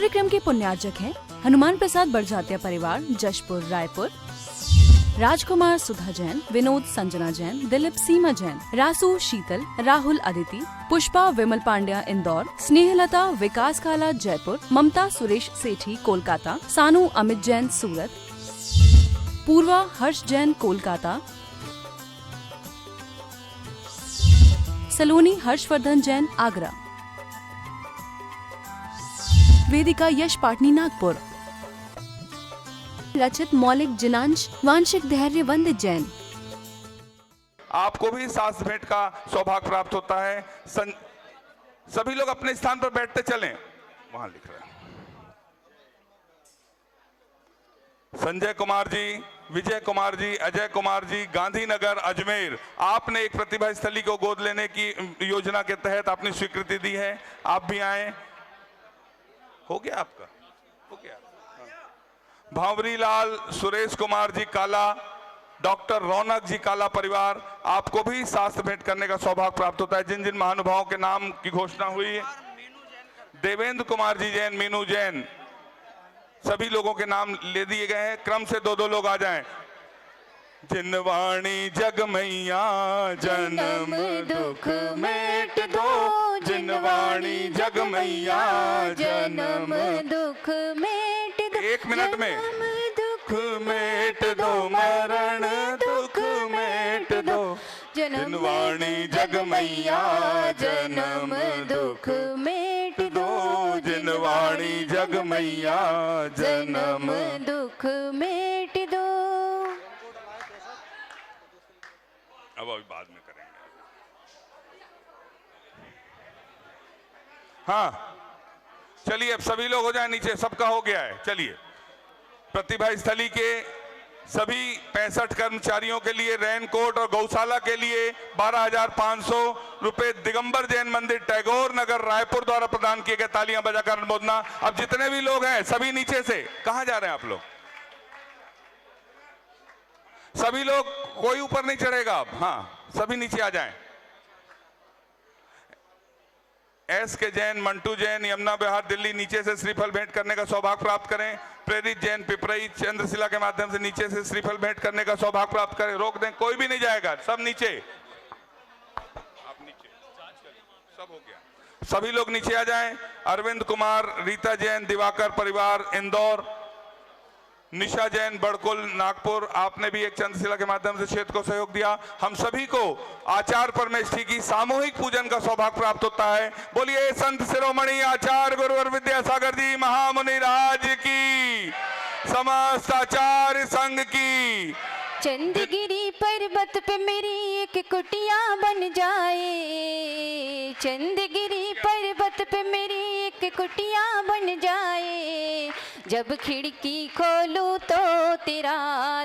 कार्यक्रम के पुण्यार्चक हैं हनुमान प्रसाद बड़जात्या परिवार, जशपुर, रायपुर। राजकुमार सुधा जैन, विनोद संजना जैन, दिलीप सीमा जैन, रासू शीतल, राहुल अदिति, पुष्पा विमल पांड्या इंदौर, स्नेहलता विकास काला जयपुर, ममता सुरेश सेठी कोलकाता, सानू अमित जैन सूरत, पूर्वा हर्ष जैन कोलकाता, सलोनी हर्षवर्धन जैन आगरा, वेदिका यश पाटनी नागपुर, रचित मौलिक जिनांश वांशिक धैर्य वंदित जैन। आपको भी सांस भेंट का सौभाग्य प्राप्त होता है। सभी लोग अपने स्थान पर बैठते चलें। वहां लिख रहे हैं संजय कुमार जी, विजय कुमार जी, अजय कुमार जी, गांधीनगर अजमेर। आपने एक प्रतिभा स्थली को गोद लेने की योजना के तहत आपने स्वीकृति दी है। आप भी आए। हो गया आपका? हो गया। भांवरी लाल सुरेश कुमार जी काला, डॉक्टर रौनक जी काला परिवार, आपको भी शास्त्र भेंट करने का सौभाग्य प्राप्त होता है। जिन जिन महानुभावों के नाम की घोषणा हुई, देवेंद्र कुमार जी जैन, मीनू जैन, सभी लोगों के नाम ले दिए गए हैं। क्रम से दो दो लोग आ जाएं। जिनवाणी जग मैया जन्म दुख मेट दो, जिनवाणी जग मैया जन्म दुख मेट दो, 1 मिनट में दुख मेट दो, मरण दुख मेट दो, जिनवाणी जग मैया जन्म दुख मेट दो, जिनवाणी जग मैया जन्म दुख मेट दो। अब अभी बाद में करेंगे। हाँ चलिए, अब सभी लोग हो जाए नीचे। सबका हो गया है। चलिए, प्रतिभा स्थली के सभी 65 कर्मचारियों के लिए रेनकोट और गौशाला के लिए 12,500 रुपए दिगंबर जैन मंदिर, टैगोर नगर, रायपुर द्वारा प्रदान किए गए। तालियां बजाकर अनुमोदना। अब जितने भी लोग हैं सभी नीचे से। कहां जा रहे हैं आप लोग? सभी लोग, कोई ऊपर नहीं चढ़ेगा अब। हाँ, सभी नीचे आ जाएं। एस के जैन, मंटू जैन, यमुना बिहार, दिल्ली, नीचे से श्रीफल भेंट करने का सौभाग्य प्राप्त करें। प्रेरित जैन, पिपरई, चंद्रशिला के माध्यम से नीचे से श्रीफल भेंट करने का सौभाग्य प्राप्त करें। रोक दें, कोई भी नहीं जाएगा। सब नीचे। आप नीचे, सब हो गया। सभी लोग नीचे आ जाएं। अरविंद कुमार, रीता जैन, दिवाकर परिवार इंदौर, निशा जैन, बड़कुल, नागपुर, आपने भी एक चंद्रशिला के माध्यम से क्षेत्र को सहयोग दिया। हम सभी को आचार्य परमेष्ठी की सामूहिक पूजन का सौभाग्य प्राप्त होता है। बोलिए संत शिरोमणि आचार्य गुरुवर विद्यासागर जी महामुनि राज की, समस्त आचार्य संघ की। चंदगिरी पर्वत पे मेरी एक कुटिया बन जाए, चंदगिरी पर्वत पे मेरी एक कुटिया बन जाए। जब खिड़की खोलूं तो तेरा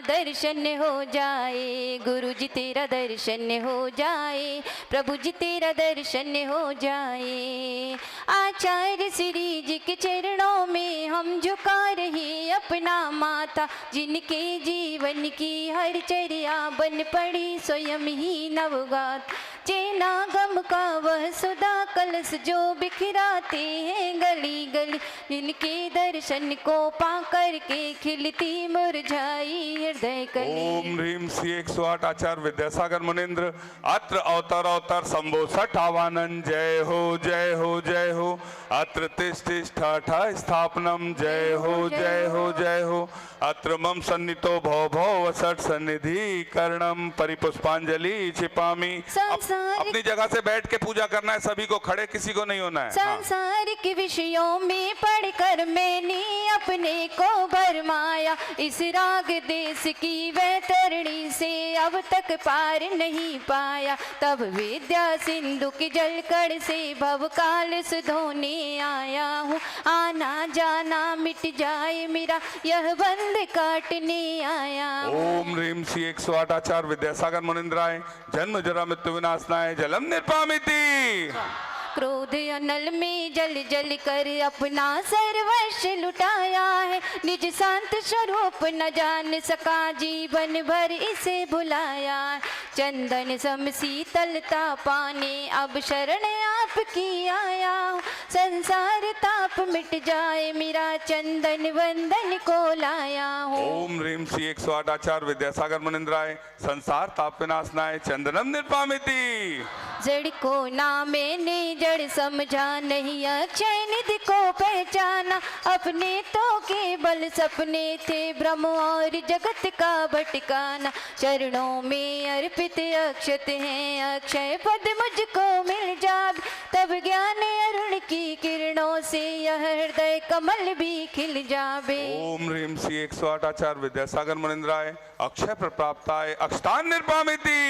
दर्शन हो जाए, गुरु जी तेरा दर्शन हो जाए, प्रभु जी तेरा दर्शन हो जाए। आचार्य श्री जी के चरणों में हम झुका रहे अपना माथा, जिनके जीवन की हर चर्या बन पड़ी स्वयं ही नवगात। चेना गम का वह सुधा कलश जो बिखराते हैं गली गली, जिनके दर्शन को पा करके खिलती मुरझाई हृदय कली। ओम ह्रीम श्री 108 आचार्य विद्यासागर मुनिंद्र अत्र अवतर अवतर शंभो सठावानन। जय हो जय हो जय हो। अत्र तिष्ठा स्थापनम। जय हो जय हो जय हो। अत्र मम सन्नितो भव भव वसट सन्निधि करणम परिपुष्पांजलि छिपामी। अपनी जगह से बैठ के पूजा करना है सभी को, खड़े किसी को नहीं होना है। सांसारिक विषयों में पढ़कर मैंने अपने को भरमाया, इस राग देश की वैतरणी से अब तक पार नहीं पाया। तब विद्या सिंधु की जलकड़ से भव काल सुधोने आया हूँ, आना जाना मिट जाए मेरा यह बंध काटने आया। ओम ह्रीम श्री 108 आचार्य विद्यासागर मुनिंद्राय जन्म जरा मृत्यु विनाशनाय जलम निर्पामिति। क्रोध अनल में जल जल कर अपना सर्वस्व लुटाया है। निज शांत स्वरूप न जान सका जीवन भर इसे भुलाया। चंदन सम शीतलता पाने अब शरण आपकी आया। संसार ताप मिट जाए मेरा चंदन वंदन को लाया हूँ। ओम ह्रीम श्री 108 आचार्य विद्यासागर मुनिंद्राय संसार ताप विनाशनाय चंदनम निर्पामिति। जड़ को ना मैंने जड़ समझा नहीं अक्षय निधि को पहचाना। अपने तो केवल सपने थे भ्रम और जगत का भटकाना। चरणों में अर्पित अक्षत हैं अक्षय पद मुझको मिल जाए। तब ज्ञान अरुण की किरणों से यह हृदय कमल भी खिल जावे। ओम ह्रीम श्री 108 आचार्य विद्यासागर मुनिंद्राय अक्षय प्रप्राप्ताय अक्षतान निर्पामिति।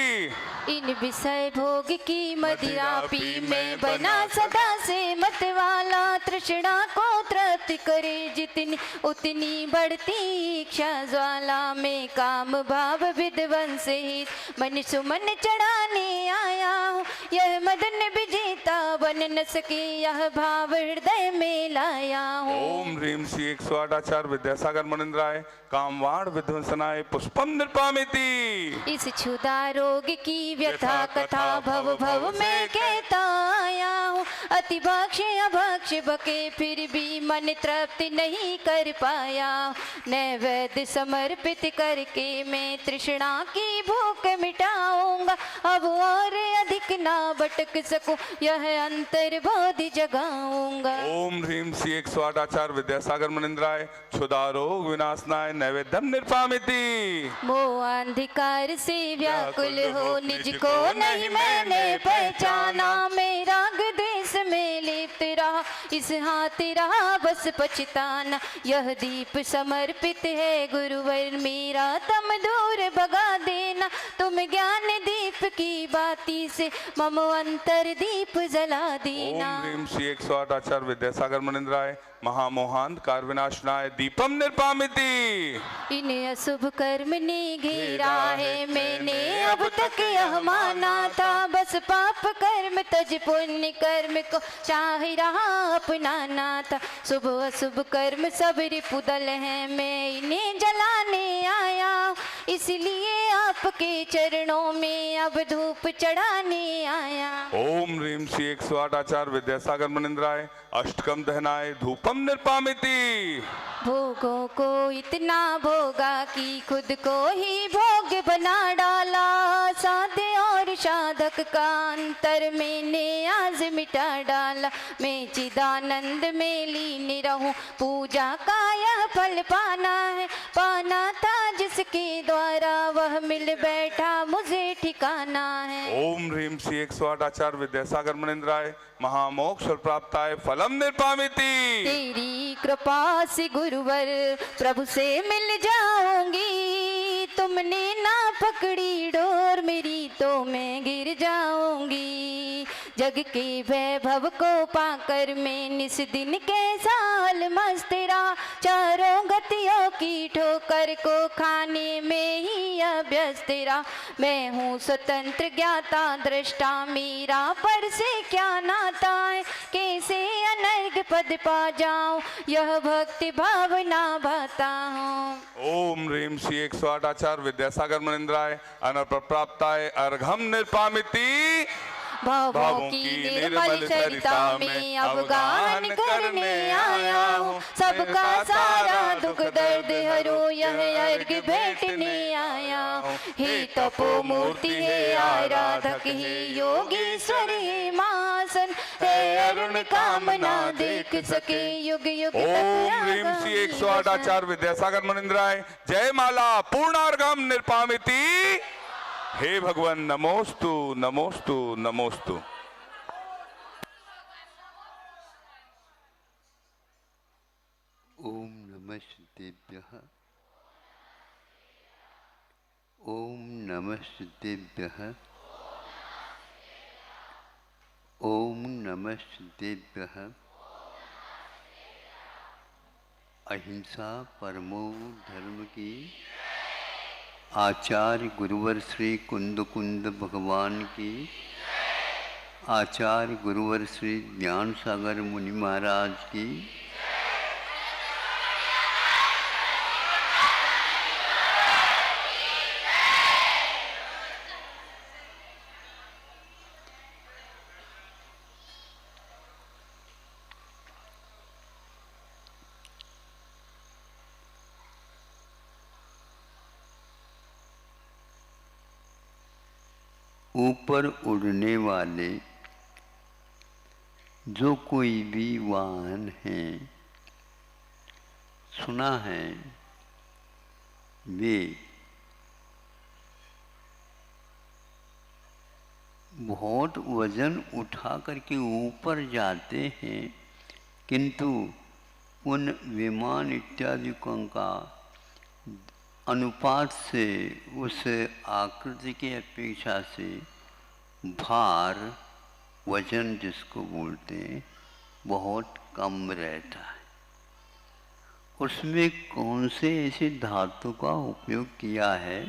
इन विषय भोग की मदिरा पी मैं बना सदा से मत वाला। तृष्णा को तृप्त करे जितनी उतनी बढ़ती इच्छा ज्वाला। में काम भाव विध्वंस हित मन सुमन चढ़ाने आया हूँ। यह मदन विजेता बन न सके यह भाव हृदय में लाया हूँ। ओम ह्रीम श्री 108 आचार्य विद्यासागर मुनिंद्राय कामवाण विध्वंसनाय पुष्पम निर्पामिति। इस क्षुधा रोग की व्यथा कथा भव भव में कहता आया हूँ। अति भक्ष अभक्ष बके फिर भी मन तृप्त नहीं कर पाया। नैवेद्य समर्पित करके मैं तृष्णा की भूख मिटाऊंगा। अब और अधिक ना भटक सकूं यह अंतर बोधि जगाऊंगा। ओम ह्रीम श्री 108 आचार्य विद्यासागर मुनिंद्राय क्षुधा रोग विनाशनाय नैवेद्यम निर्पामिति। मोह अंधकार से व्याकुल हो निज को नहीं मैंने पहचाना। मैं राग द्वेष में लिप्त रहा इस हाथ रहा बस पछताना। यह दीप समर्पित है गुरुवर मेरा तम दूर भगा देना। तुम ज्ञान दीप की बाती से मम अंतर दीप जला देना। ओम ह्रीम श्री 108 आचार्य विद्यासागर मुनिंद्राय महामोहांधकार विनाशनाय दीपम निर्पामिति। इन अशुभ कर्म ने घेरा है मैंने अब तक यह माना था। बस पाप कर्म तज पुण्य कर्म को चाह रहा अपनाना था। शुभ अशुभ कर्म सब रिपुदल हैं मैं इन्हें जलाने आया। इसलिए आपके चरणों में अब धूप चढ़ाने आया। ओम ह्रीम श्री 108 आचार्य विद्यासागर मुनिंद्राय अष्टकम दहनाय धूपम निर्पामिति। भोगों को इतना भोगा कि खुद को ही भोग बना डाला। साध्य और साधक का अंतर मैंने आज मिटा डाला। मैं चिदानंद में लीन रहूं पूजा का यह फल पाना है। पाना था जिसके द्वारा वह मिल बैठा मुझे ठिकाना है। ओम ह्रीम श्री 108 आचार्य विद्यासागर मुनिंद्राय महामोक्ष प्राप्ताय फलम निर्पामिति। तेरी कृपा से गुरुवर प्रभु से मिल जाऊंगी। तुमने ना पकड़ी डोर मेरी तो मैं गिर जाऊंगी। जग के वैभव को पाकर मैं निस दिन के साल मस्त रहा। चारों गतियों की ठोकर को खाने में ही अभ्यस्त रहा। मैं हूँ स्वतंत्र ज्ञाता दृष्टा मेरा पर से क्या नाता है। कैसे अनर्घ पद पा जाऊं यह भक्ति भावना भाता हूँ। ओम ह्रीम श्री 108 आचार्य विद्यासागर मुनिंद्राय अनप्रप्राप्ताय अर्घम निर्पामिति। भावों की निर्मल सरिता में अवगाहन करने आया हूँ। सबका सारा दुख दर्द हरो यह अर्घ भेंटने आया हूँ। हे तपो मूर्ति हे आराधक हे योगीश्वर हे महासन। हे अरुण कामना देख सके युग युग ओम ह्रीम श्री 108 आचार्य विद्यासागर मुनिंद्राय जय माला पूर्णार्घम निर्पामिति। हे भगवान नमोस्तु नमोस्तु नमोस्तु। ओम नमः सिद्धेभ्यः। ओम नमः सिद्धेभ्यः। ओम नमः सिद्धेभ्यः। अहिंसा परमो धर्म की आचार्य गुरुवर श्री कुंद कुंद भगवान की आचार्य गुरुवर श्री ज्ञान सागर मुनि महाराज की, ऊपर उड़ने वाले जो कोई भी वाहन हैं, सुना है, वे बहुत वजन उठा करके ऊपर जाते हैं, किंतु उन विमान इत्यादिकों का अनुपात से, उस आकृति की अपेक्षा से भार, वजन जिसको बोलते हैं, बहुत कम रहता है। उसमें कौन से ऐसे धातु का उपयोग किया है,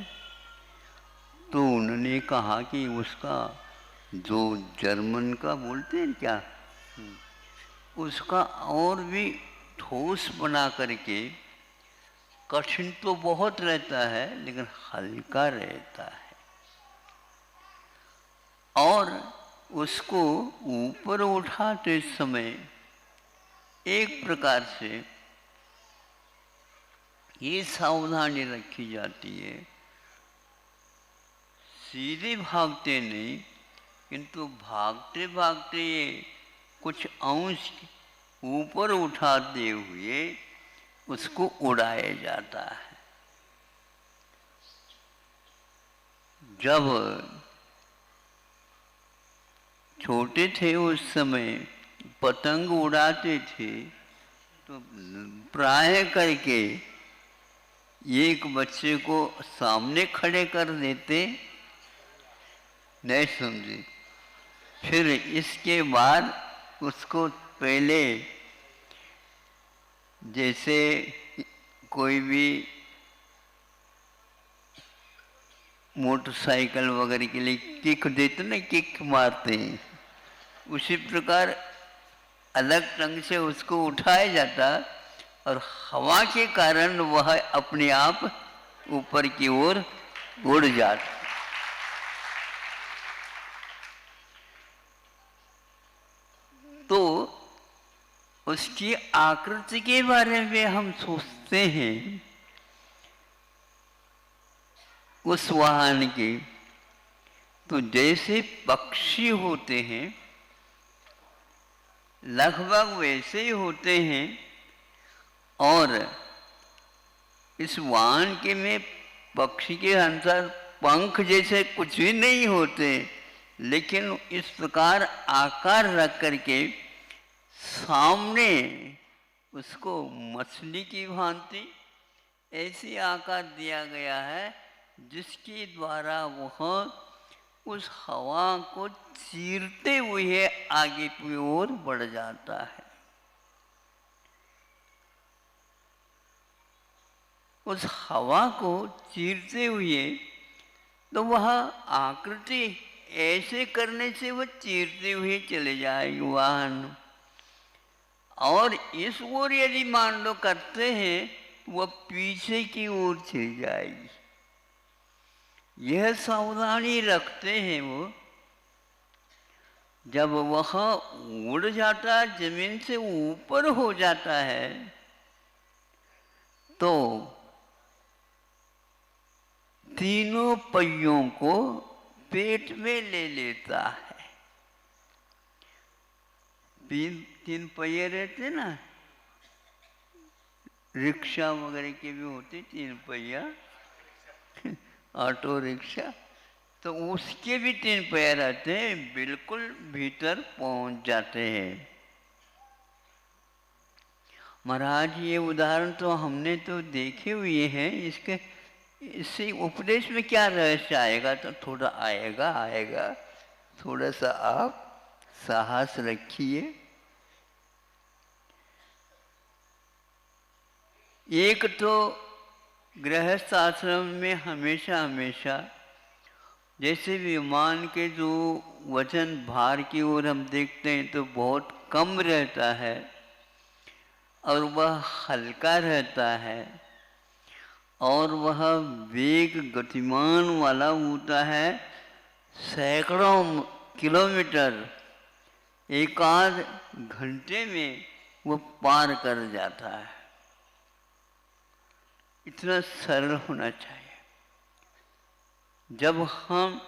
तो उन्होंने कहा कि उसका जो जर्मन का बोलते हैं क्या, उसका और भी ठोस बना करके, कठिन तो बहुत रहता है लेकिन हल्का रहता है, और उसको ऊपर उठाते समय एक प्रकार से ये सावधानी रखी जाती है, सीधे भागते नहीं, किंतु भागते भागते ये कुछ अंश ऊपर उठाते हुए उसको उड़ाया जाता है। जब छोटे थे उस समय पतंग उड़ाते थे तो प्राय करके एक बच्चे को सामने खड़े कर देते, नहीं समझे, फिर इसके बाद उसको पहले जैसे कोई भी मोटरसाइकिल वगैरह के लिए किक देते ना, किक मारते हैं, उसी प्रकार अलग ढंग से उसको उठाया जाता और हवा के कारण वह अपने आप ऊपर की ओर उड़ जाता। तो उसकी आकृति के बारे में हम सोचते हैं उस वाहन की, तो जैसे पक्षी होते हैं लगभग वैसे ही होते हैं, और इस वाहन के में पक्षी के अनुसार पंख जैसे कुछ भी नहीं होते, लेकिन इस प्रकार आकार रख करके सामने उसको मछली की भांति ऐसी आकार दिया गया है जिसके द्वारा वह उस हवा को चीरते हुए आगे की ओर बढ़ जाता है। उस हवा को चीरते हुए तो वह आकृति ऐसे करने से वह चीरते हुए चले जाएगी वाहन, और इस ओर यदि मान लो करते हैं वह पीछे की ओर चली जाएगी। यह सावधानी रखते हैं वो। जब वह उड़ जाता, जमीन से ऊपर हो जाता है, तो तीनों पहियों को पेट में ले लेता है। तीन पहिए रहते ना, रिक्शा वगैरह के भी होते तीन पहिया, ऑटो रिक्शा, तो उसके भी तीन पहिया रहते हैं, बिल्कुल भीतर पहुंच जाते हैं। महाराज ये उदाहरण तो हमने तो देखे हुए हैं, इससे उपदेश में क्या रहस्य आएगा, तो थोड़ा आएगा, थोड़ा सा आप साहस रखिए। एक तो गृहस्थ आश्रम में हमेशा जैसे विमान के जो वजन भार की ओर हम देखते हैं तो बहुत कम रहता है और वह हल्का रहता है और वह वेग गतिमान वाला होता है। सैकड़ों किलोमीटर एक आध घंटे में वो पार कर जाता है। इतना सरल होना चाहिए। जब हम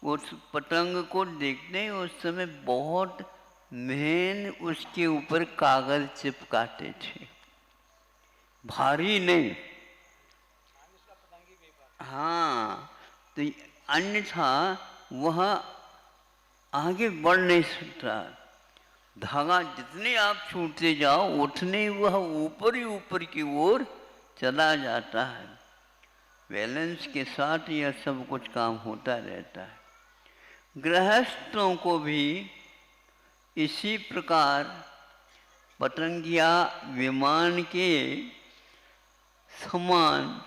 उस पतंग को देखते हैं उस समय बहुत मेहनत उसके ऊपर कागज चिपकाते थे, भारी नहीं। हाँ, तो अन्यथा वह आगे बढ़ नहीं सकता। धागा जितने आप छूटते जाओ उतने वह ऊपर ही ऊपर की ओर चला जाता है। बैलेंस के साथ यह सब कुछ काम होता रहता है। गृहस्थों को भी इसी प्रकार पतंग या विमान के समान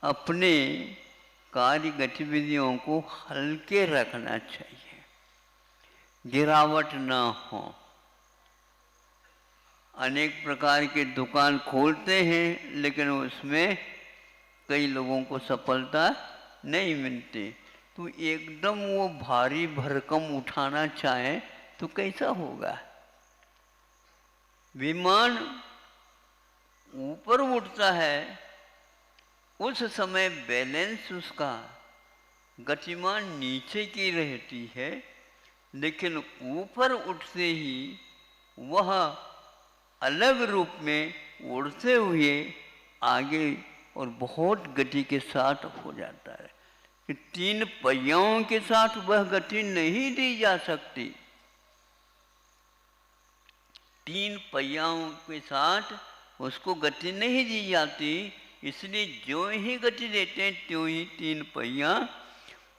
अपने कार्य गतिविधियों को हल्के रखना चाहिए, गिरावट ना हो। अनेक प्रकार के दुकान खोलते हैं लेकिन उसमें कई लोगों को सफलता नहीं मिलती। तो एकदम वो भारी भरकम उठाना चाहे तो कैसा होगा। विमान ऊपर उठता है उस समय बैलेंस उसका गतिमान नीचे की रहती है, लेकिन ऊपर उठते ही वह अलग रूप में उड़ते हुए आगे और बहुत गति के साथ हो जाता है कि तीन पहियों के साथ वह गति नहीं दी जा सकती। तीन पहियों के साथ उसको गति नहीं दी जाती, इसलिए जो ही गति देते हैं त्यों ही तीन पहिया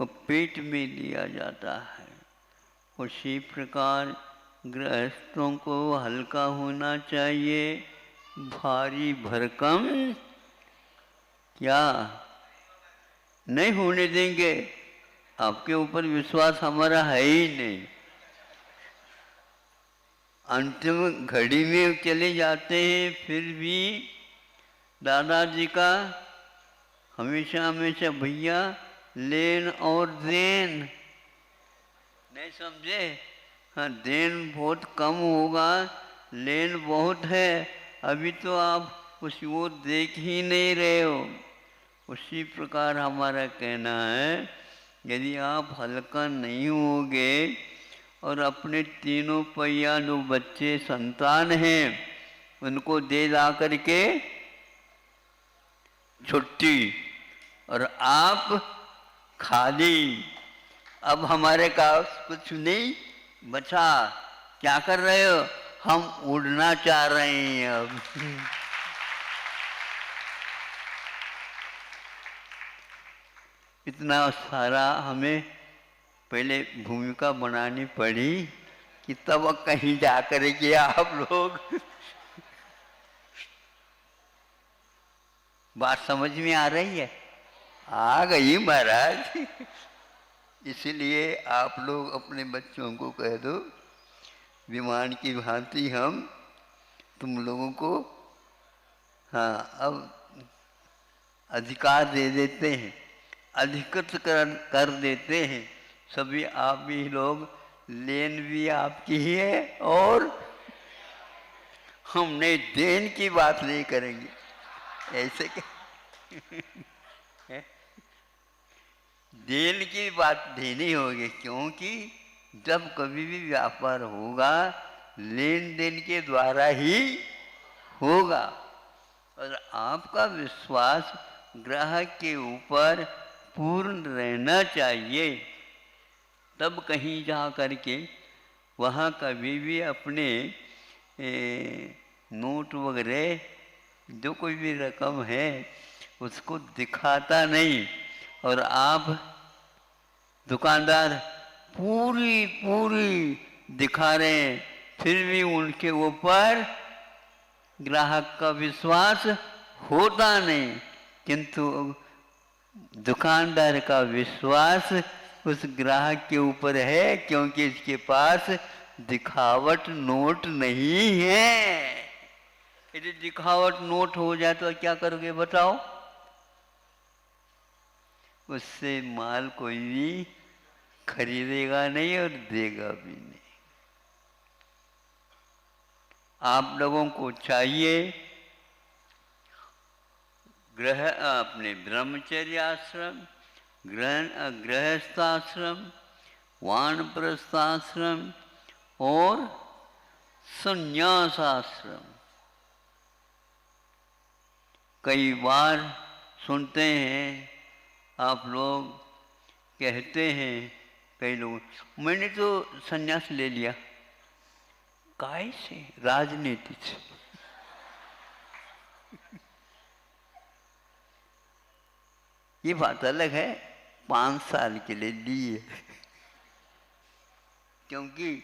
वो पेट में लिया जाता है। उसी प्रकार गृहस्थों को हल्का होना चाहिए, भारी भरकम क्या नहीं होने देंगे। आपके ऊपर विश्वास हमारा है ही नहीं। अंतिम घड़ी में चले जाते हैं, फिर भी दादाजी का हमेशा हमेशा भैया लेन और देन नहीं समझे। हाँ, देन बहुत कम होगा, लेन बहुत है। अभी तो आप उस ओर देख ही नहीं रहे हो। उसी प्रकार हमारा कहना है, यदि आप हल्का नहीं होगे और अपने तीनों पहिया जो बच्चे संतान हैं उनको दे ला करके छुट्टी और आप खाली, अब हमारे पास कुछ नहीं बचा, क्या कर रहे हो? हम उड़ना चाह रहे हैं अब। इतना सारा हमें पहले भूमिका बनानी पड़ी कि तब कहीं जा कर के आप लोग बात समझ में आ रही है? आ गई महाराज। इसलिए आप लोग अपने बच्चों को कह दो, विमान की भांति हम तुम लोगों को हाँ अब अधिकार दे देते हैं, अधिकृत कर देते हैं। सभी आप भी लोग, लेन भी आपकी ही है और हमने देन की बात नहीं करेंगे। ऐसे देन की बात देनी होगी, क्योंकि जब कभी भी व्यापार होगा लेन देन के द्वारा ही होगा। और आपका विश्वास ग्राहक के ऊपर पूर्ण रहना चाहिए। तब कहीं जा करके वहाँ कभी भी अपने नोट वगैरह जो कोई भी रकम है उसको दिखाता नहीं, और आप दुकानदार पूरी दिखा रहे हैं, फिर भी उनके ऊपर ग्राहक का विश्वास होता नहीं। किंतु दुकानदार का विश्वास उस ग्राहक के ऊपर है, क्योंकि इसके पास दिखावट नोट नहीं है। यदि दिखावट नोट हो जाए तो क्या करोगे बताओ? उससे माल कोई भी खरीदेगा नहीं और देगा भी नहीं। आप लोगों को चाहिए अपने ब्रह्मचर्य आश्रम, गृहस्थाश्रम, वानप्रस्थाश्रम और संन्यास आश्रम। कई बार सुनते हैं, आप लोग कहते हैं, कई लोग, मैंने तो संन्यास ले लिया। काय से? राजनीति से। ये बात अलग है, 5 साल के लिए लिए, क्योंकि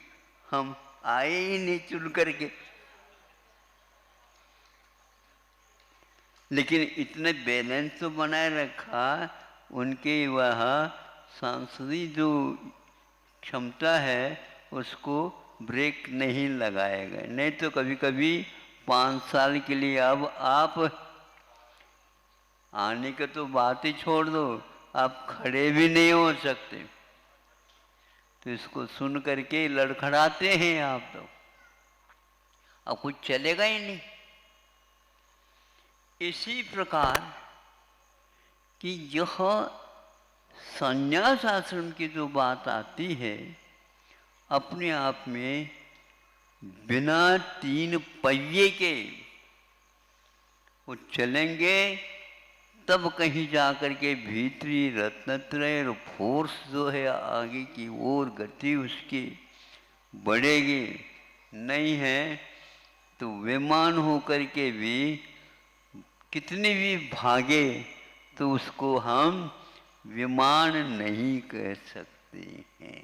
हम आए ही नहीं चुन करके। लेकिन इतने बैलेंस तो बनाए रखा, उनके वह सांस्कृतिक जो क्षमता है उसको ब्रेक नहीं लगाएगा। नहीं तो कभी कभी 5 साल के लिए अब आप आने का तो बात ही छोड़ दो, आप खड़े भी नहीं हो सकते। तो इसको सुन करके लड़खड़ाते हैं आप तो, अब कुछ चलेगा ही नहीं। इसी प्रकार कि यह संन्यास आश्रम की जो बात आती है, अपने आप में बिना 3 पहिए के वो चलेंगे, तब कहीं जाकर के भीतरी रत्नत्रय और फोर्स जो है आगे की ओर गति उसकी बढ़ेगी। नहीं है तो विमान हो करके भी कितनी भी भागे तो उसको हम विमान नहीं कह सकते हैं।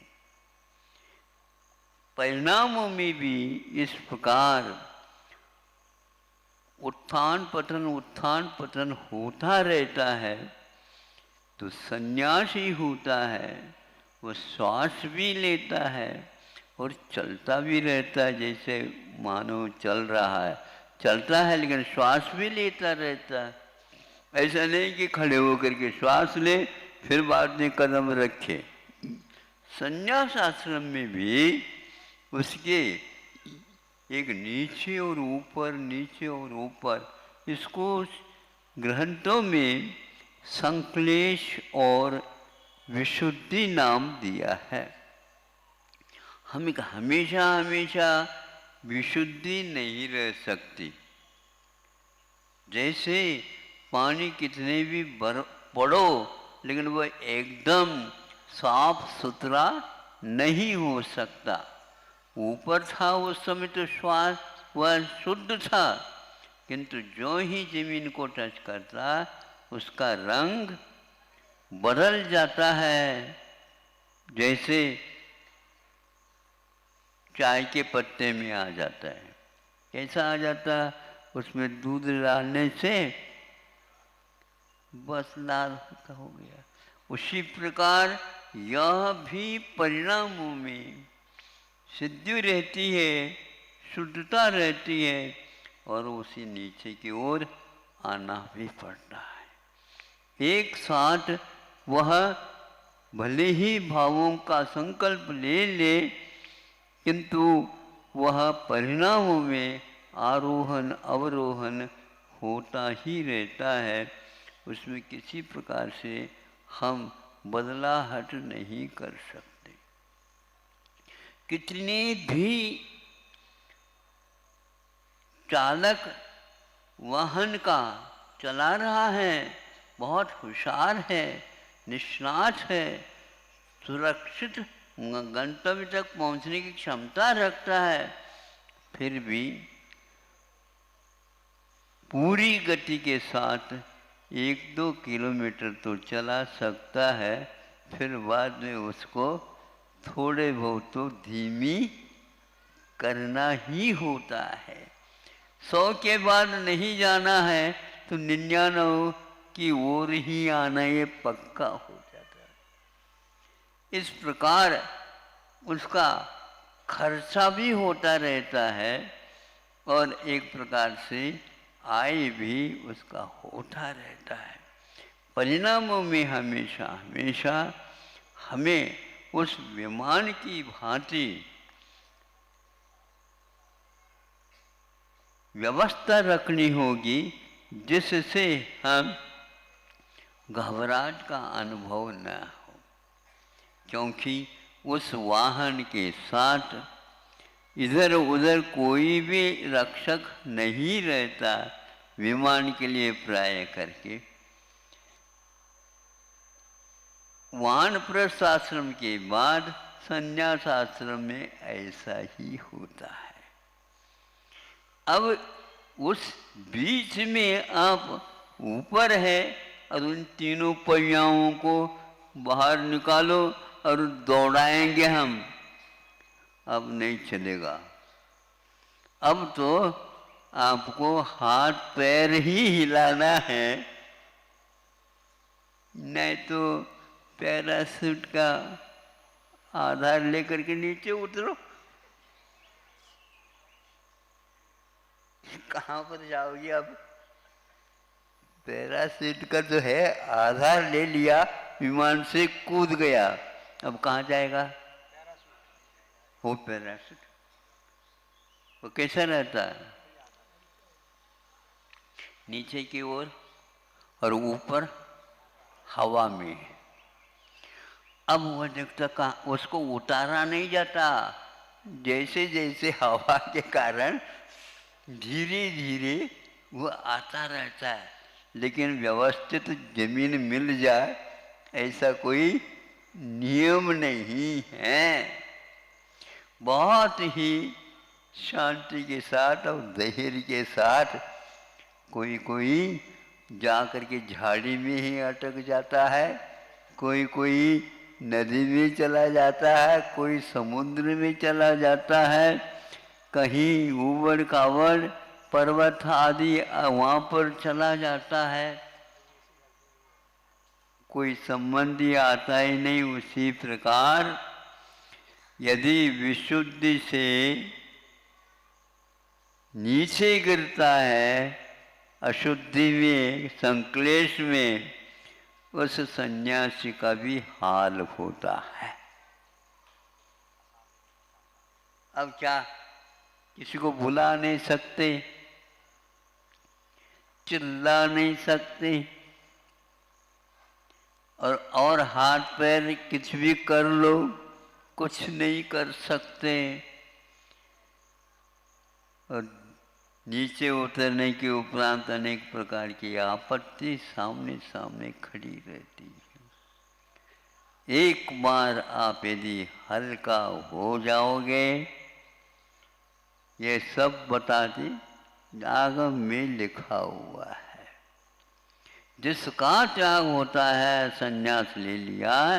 परिणामों में भी इस प्रकार उत्थान पतन होता रहता है। तो सन्यासी होता है, वो श्वास भी लेता है और चलता भी रहता है, जैसे मानो चल रहा है, चलता है लेकिन श्वास भी लेता रहता है। ऐसा नहीं कि खड़े होकर के श्वास ले फिर बाद में कदम रखे। संन्यास आश्रम में भी उसके एक नीचे और ऊपर, नीचे और ऊपर, इसको ग्रंथों में संक्लेश और विशुद्धि नाम दिया है। हम हमेशा हमेशा विशुद्धि नहीं रह सकती। जैसे पानी कितने भी पड़ो लेकिन वह एकदम साफ सुथरा नहीं हो सकता। ऊपर था उस समय तो श्वास वह शुद्ध था, किंतु जो ही जमीन को टच करता उसका रंग बदल जाता है। जैसे चाय के पत्ते में आ जाता है, कैसा आ जाता है? उसमें दूध डालने से बस लाल हो गया। उसी प्रकार यह भी परिणामों में सिद्धि रहती है, शुद्धता रहती है और उसी नीचे की ओर आना भी पड़ता है। एक साथ वह भले ही भावों का संकल्प ले ले, किंतु वह परिणामों में आरोहण अवरोहण होता ही रहता है। उसमें किसी प्रकार से हम बदलाहट नहीं कर सकते। कितने भी चालक वाहन का चला रहा है, बहुत होशियार है, निष्णात है, सुरक्षित गंतव्य तक पहुंचने की क्षमता रखता है, फिर भी पूरी गति के साथ 1-2 किलोमीटर तो चला सकता है, फिर बाद में उसको थोड़े बहुत तो धीमी करना ही होता है। 100 के बाद नहीं जाना है तो 99 की ओर ही आना ये पक्का हो जाता इस प्रकार उसका खर्चा भी होता रहता है और एक प्रकार से आय भी उसका होता रहता है। परिणामों में हमेशा हमेशा हमें उस विमान की भांति व्यवस्था रखनी होगी जिससे हम घबराहट का अनुभव न हो, क्योंकि उस वाहन के साथ इधर उधर कोई भी रक्षक नहीं रहता विमान के लिए प्राय करके। वानप्रस्थ आश्रम के बाद संन्यास आश्रम में ऐसा ही होता है। अब उस बीच में आप ऊपर है और उन तीनों पहियाओं को बाहर निकालो और दौड़ाएंगे हम, अब नहीं चलेगा। अब तो आपको हाथ पैर ही हिलाना है, नहीं तो पैराशूट का आधार लेकर के नीचे उतरो। कहाँ पर जाओगे अब? पैराशूट का जो है आधार ले लिया, विमान से कूद गया, अब कहाँ जाएगा? वो पैराशूट वो कैसा रहता है? नीचे की ओर और ऊपर हवा में। अब वो देखता कहाँ, उसको उतारा नहीं जाता, जैसे जैसे हवा के कारण धीरे धीरे वो आता रहता है, लेकिन व्यवस्थित जमीन मिल जाए ऐसा कोई नियम नहीं है। बहुत ही शांति के साथ और धैर्य के साथ कोई कोई जा कर के झाड़ी में ही अटक जाता है, कोई कोई नदी में चला जाता है, कोई समुद्र में चला जाता है, कहीं ऊबड़ खाबड़ पर्वत आदि वहाँ पर चला जाता है, कोई संबंधी आता ही नहीं। उसी प्रकार यदि विशुद्धि से नीचे गिरता है, अशुद्धि में संक्लेश में, उस सन्यासी का भी हाल होता है। अब क्या किसी को बुला नहीं सकते, चिल्ला नहीं सकते, और हाथ पैर कुछ भी कर लो, कुछ नहीं कर सकते, और नीचे उतरने के उपरांत अनेक प्रकार की आपत्ति सामने सामने खड़ी रहती है। एक बार आप यदि हल्का हो जाओगे, ये सब बताते आगम में लिखा हुआ है। जिसका त्याग होता है, संन्यास ले लिया,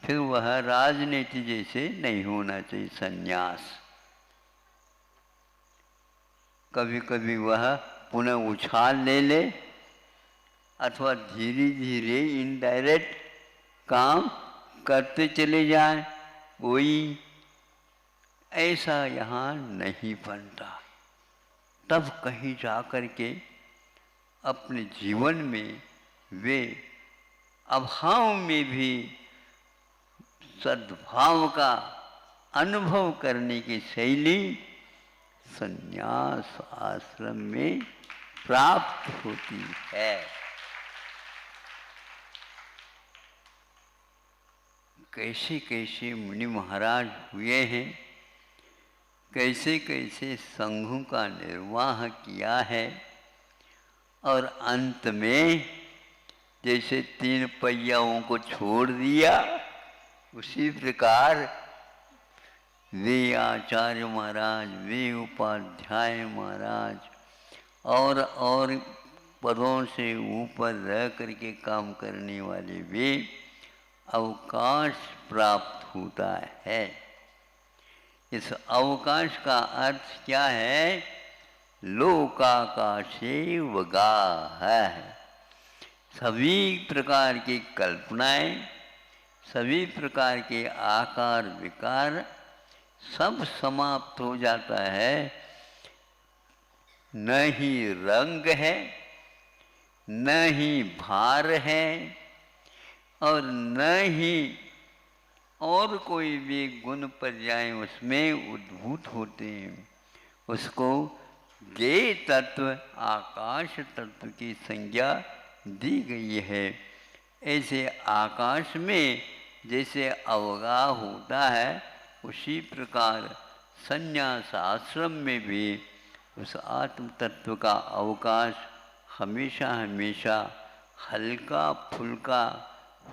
फिर वह राजनीति जैसे नहीं होना चाहिए संन्यास। कभी कभी वह पुनः उछाल ले ले, अथवा धीरे धीरे इनडायरेक्ट काम करते चले जाए, वही ऐसा यहाँ नहीं बनता। तब कहीं जा कर के अपने जीवन में वे अभाव में भी सद्भाव का अनुभव करने की शैली संन्यास आश्रम में प्राप्त होती है। कैसे कैसे मुनि महाराज हुए हैं, कैसे कैसे संघों का निर्वाह किया है, और अंत में जैसे 3 पहियाओं को छोड़ दिया, उसी प्रकार वे आचार्य महाराज, वे उपाध्याय महाराज और पदों से ऊपर रह करके काम करने वाले वे अवकाश प्राप्त होता है। इस अवकाश का अर्थ क्या है? लोकाकाशे वगाह है। सभी प्रकार की कल्पनाएं, सभी प्रकार के आकार विकार सब समाप्त हो जाता है। न ही रंग है, न ही भार है, और न ही और कोई भी गुण पर्याय उसमें उद्भूत होते हैं। उसको ये तत्व आकाश तत्व की संज्ञा दी गई है। ऐसे आकाश में जैसे अवगाह होता है, उसी प्रकार संन्यास आश्रम में भी उस आत्म तत्व का अवकाश हमेशा हमेशा हल्का फुल्का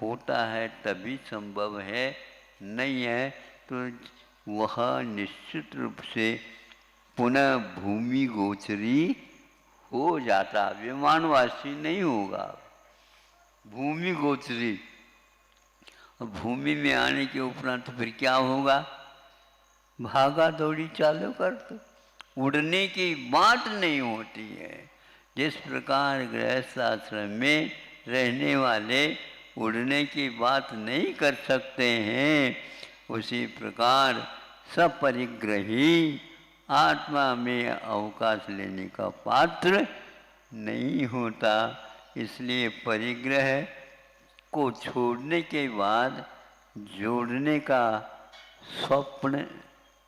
होता है, तभी संभव है। नहीं है तो वह निश्चित रूप से पुनः भूमि गोचरी हो जाता, विमानवासी नहीं होगा, भूमि गोचरी। और भूमि में आने के उपरांत तो फिर क्या होगा? भागा दौड़ी चालू कर दो, उड़ने की बात नहीं होती है। जिस प्रकार गृहस्थ आश्रम में रहने वाले उड़ने की बात नहीं कर सकते हैं, उसी प्रकार सपरिग्रही आत्मा में अवकाश लेने का पात्र नहीं होता। इसलिए परिग्रह को छोड़ने के बाद जोड़ने का स्वप्न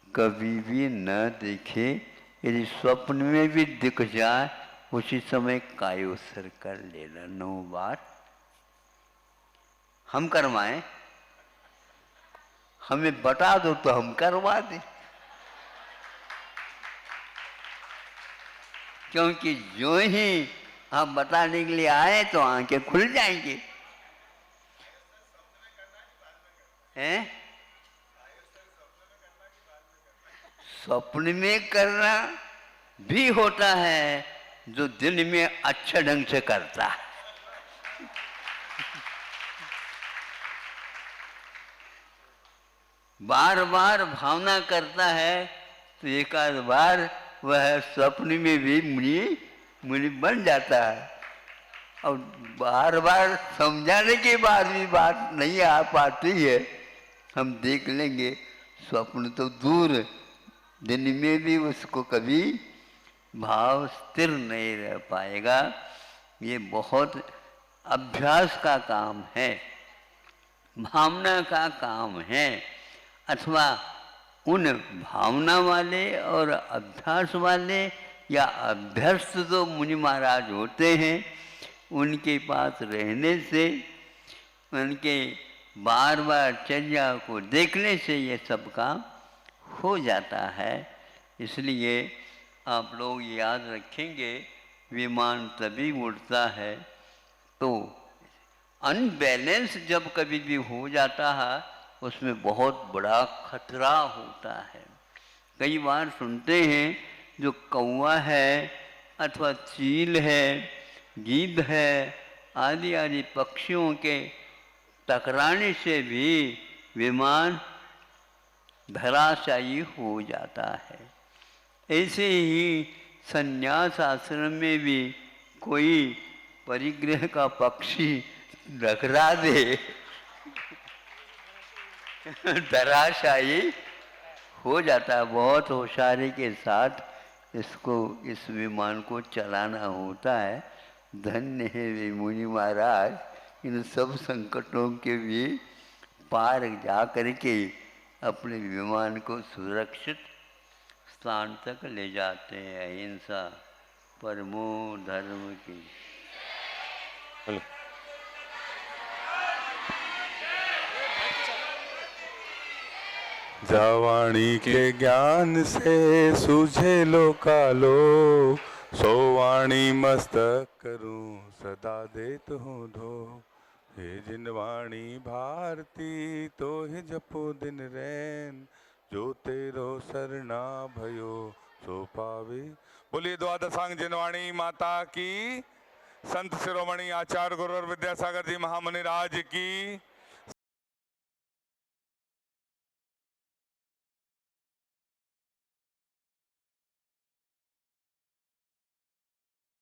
कभी भी न देखे। यदि स्वप्न में भी दिख जाए, उसी समय कायोत्सर्ग कर लेना 9 बार। हम करवाएं, हमें बता दो तो हम करवा दें, क्योंकि जो ही आप बताने के लिए आए तो आंखें खुल जाएंगी। हैं? स्वप्न में करना भी होता है, जो दिन में अच्छा ढंग से करता है। बार बार भावना करता है तो एक आध बार वह स्वप्न में भी मुनि बन जाता है। और बार बार समझाने के बाद भी बात नहीं आ पाती है। हम देख लेंगे, स्वप्न तो दूर, दिन में भी उसको कभी भाव स्थिर नहीं रह पाएगा। ये बहुत अभ्यास का काम है, भावना का काम है। अथवा उन भावना वाले और अभ्यास वाले या अभ्यस्त जो मुनि महाराज होते हैं, उनके पास रहने से, उनके बार बार चर्या को देखने से ये सब काम हो जाता है। इसलिए आप लोग याद रखेंगे, विमान तभी उड़ता है तो अनबैलेंस जब कभी भी हो जाता है, उसमें बहुत बड़ा खतरा होता है। कई बार सुनते हैं जो कौवा है अथवा चील है, गीद है, आदि आदि पक्षियों के टकराने से भी विमान धराशायी हो जाता है। ऐसे ही संन्यास आश्रम में भी कोई परिग्रह का पक्षी टकरा दे धराशायी हो जाता है। बहुत होशियारी के साथ इस विमान को चलाना होता है। धन्य है वे मुनि महाराज, इन सब संकटों के भी पार जा करके अपने विमान को सुरक्षित स्थान तक ले जाते हैं। अहिंसा परमो धर्म की। जवानी के ज्ञान से सूझे लोकालो, सोवाणी मस्तक करूं सदा देत हूँ धो। हे जिनवाणी भारती तो हे जपो दिन रैन, जो तेरो सरना भयो सो पावे। बोलिए द्वादशांग जिनवाणी माता की, संत शिरोमणि आचार्य गुरु और विद्यासागर जी महामुनि राज की।